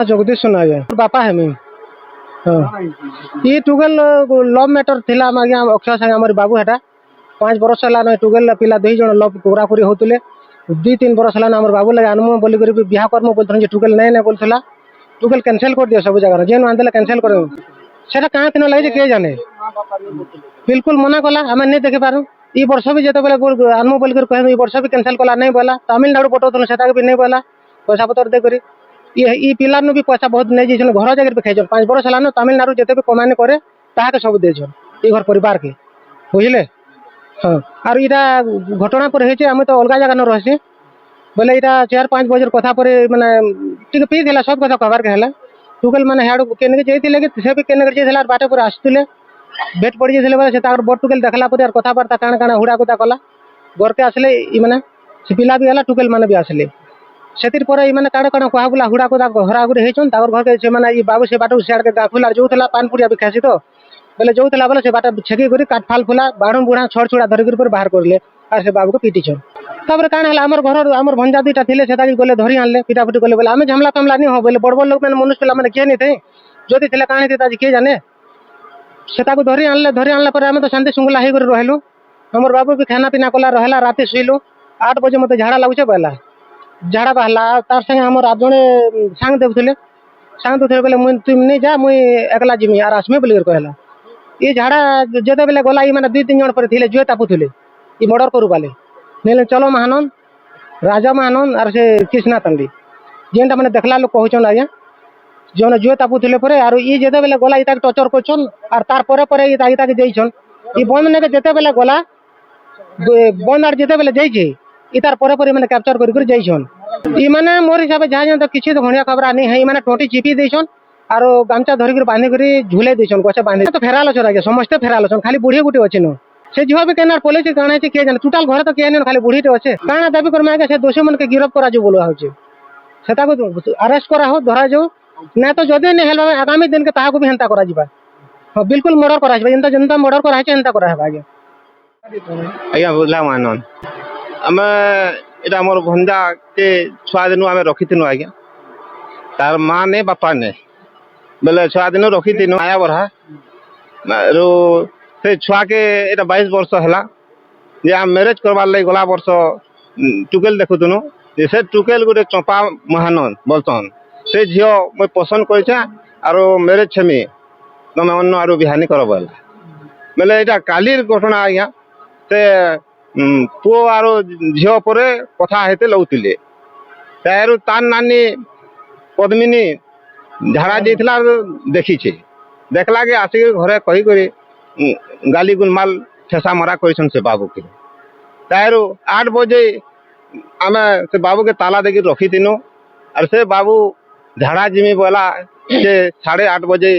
जगदीश सुना बापा है मैं ये टुगेल लव मैटर थिला आज्ञा अक्षय सागे आम बाबू हेटा 5 बरस है टुगेल पिला 2 जन लव पूरापूरी होते 2-3 बरस है आम बाबू लगे आनमु बोल बिहा करमु बोलते टुगेल नहीं बोलता टुगेल कैंसिल कर दियो सब जगह जेन आंदे कैंसिल कर कहाँ तीन लगे किए जाने बिल्कुल मना कला आम नहीं देखी पारू ये वर्ष भी जो आनमु बोल कह वर्ष भी कैंसिल कला नहीं बोला तमिलनाडु पठाऊँ से भी नहीं बोला पैसा पतर देकर ये पिला भी पैसा बहुत नहीं जाइए घर जगह भी खाई 5 बरस है तमिलनाडु जिते भी कमाने करे ताके सब देछन ये घर परिवार के बुझे हाँ आर इटा घटना पर है आम तो अलग जगह न रही बोले यहाँ 4-5 बजे कथा पर मैंने पी थी सब कथा कहबार के टुकेल मैंने हाड़ के जाइए कि से भी के बाटे पर आसुले भेट पड़ जाइए बोले से बड़ टुकेल देखला पर कथबार्ता काण काण हुड़ा कुदा कला घर के आसले मैंने से पिला भी है टुकेल मैंने भी आसले से मैंने काण काण कह बुला हुड़ा कुदा हराघुरी होती घर के से बाबू से बाट सियाड़ के गाँफुला जो पान पुड़िया भी खासी तो बोले जो बोले से बाट छेकी कर काटफाल फुला बाढ़ बुढ़ा छड़ छुड़ा धरिक बाहर करले आर से बाबू को पिटिछन तापर काण है आम घर आम भंजा 2टा थे से गले धरी आनले पिटापिटी कले बोले आम झमला फमला नहीं हो बोले बड़ बड़ लोग मैंने मनुष्य पिला मैंने किए नहीं थे जदि थे काण आज किए जाने से धरी आनला पर आम तो शांति श्रृंखला होकर रहलु आम बाबू भी खाना पीना कला रहा राति शुइलु 8 बजे मत झाड़ा लगुचे बोला झाड़ा बाहला तार संगे आम आप जड़े सांग देते बोले मुझे तुम नहीं जा मुई एकला जिमी आर आसमे बोल कहला ये झाड़ा जेते बेले गला ये मैंने 2-3 जन पर थे जुए तापुले ये मर्डर करू बाले नहीं चलो महानंद राजा महानंद आर से कृष्णा तंडी जेनटा मैंने देखला लोग कहन आज्ञा जो जुए तापुले आर ये जेते बेले गला ये टर्चर करछन आर तार परे ये जाइछन ये बंद ने जेते बेले गला बंद आर जेते बेले जाइछे ये तार परे मैंने कैप्चर कर जाइछन ये मैंने मोर हिसाब से जहाँ तो किसी तो घणिया खबर नहीं है ये मैंने टोटी चिपी देछन आरो गामचा धरिक बांधिक झुले देछन गछे बांधे तो फेराल अछन आगे समस्त फेराल अछन खाली बुढ़ी गुटी अच्छे न से झील भी कहना पुलिस काना किए जाने टोटाल घर तो किए खाली बुढ़ीटे अच्छे काना दाबी करमा आगे से दोषी मन के गिरफ्त करा बोला से अरेस्ट करा हो धरा जाओ ना तो जदि नहीं हेल्प आगामी दिन के ताहा को भी हेन्ता करा जिबा हाँ बिल्कुल मर्डर करा जिबा जनता मर्डर करा हेन्ता करा आगे आज्ञा बुझला मानन आम एटा मोर भंजा के छुआ दिन आम रखी आज्ञा तार माँ ने बापा ने बोले छुआ दिन रखी आया बरहा से छुआ के एटा 22 वर्ष है जे आम मैरेज करवार लगे गला वर्ष टुकेल देखुनु से टुकेल गोटे चंपा महानंद बोलतन से झील मुझे पसंद कर मैरेज छेमी तुम अन्न आर बिहानी कर बोले यहाँ काली घटना आज्ञा से पुओ आर झील पर कथा हेते लौले तार नानी पद्मिनी झाड़ा जाइला देखीचे देखला के आसिक घरे कही गाली गुलमाल ठेसा मरा कर से बाबू के तारू 8 बजे आम से बाबू के ताला देकर रखी तीनू और से बाबू झाड़ा जिमी बोला से 8:30 बजे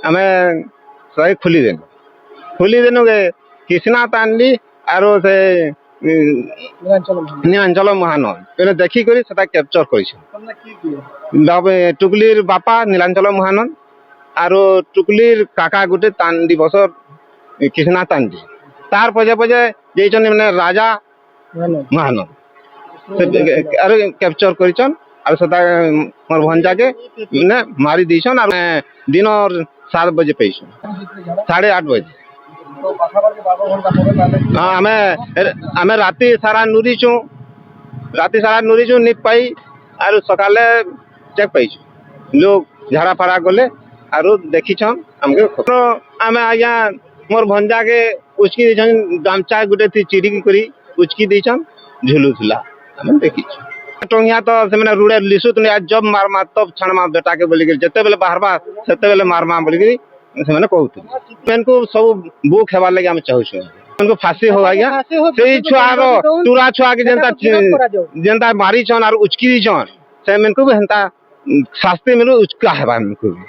आम सही खुली देनु के कृष्णा तांडी आर से नीलांचल महानंद मैंने देखिक कैप्चर कर टुकलीर बापा नीलांचल महानंद आर टुकलीर काका गोटे तांडी बसर कृष्णा तांडी तार पजे पजे जाइछन मैंने राजा महानंद कैप्चर करछन आर सदा मोर भंजा के मैंने मारी दीछन आर दिन 7 बजे पैछन 8:30 बजे हाँ आमे राति सारा नुरीचु निप पाई आर सकाले चेक पाइछु लोग झाड़ा फाड़ा गले आर देखीछन हमके आमे आज्ञा मोर भंजा के उचकी दीछन गामचा गुटे थी चिड़ी करी उचकी दीछन झुलुथला हम देखीछु टोंगिया तो से मैंने रुड़े लिसुत ने जब मारमा तब छाणमा बेटा के बोली जते बेले बाहरबा सेते बेले मारमा बोली से मैंने कहते इनको सब बुक हेबार लगे आम चाहूँ इनको फांसी हो आज्ञा से छुआर टूरा छुआ के जेनता मारी छन आर उचकी दीछन से इनको भी हेन्ता शास्ति मिलू उचका हेबा इनको भी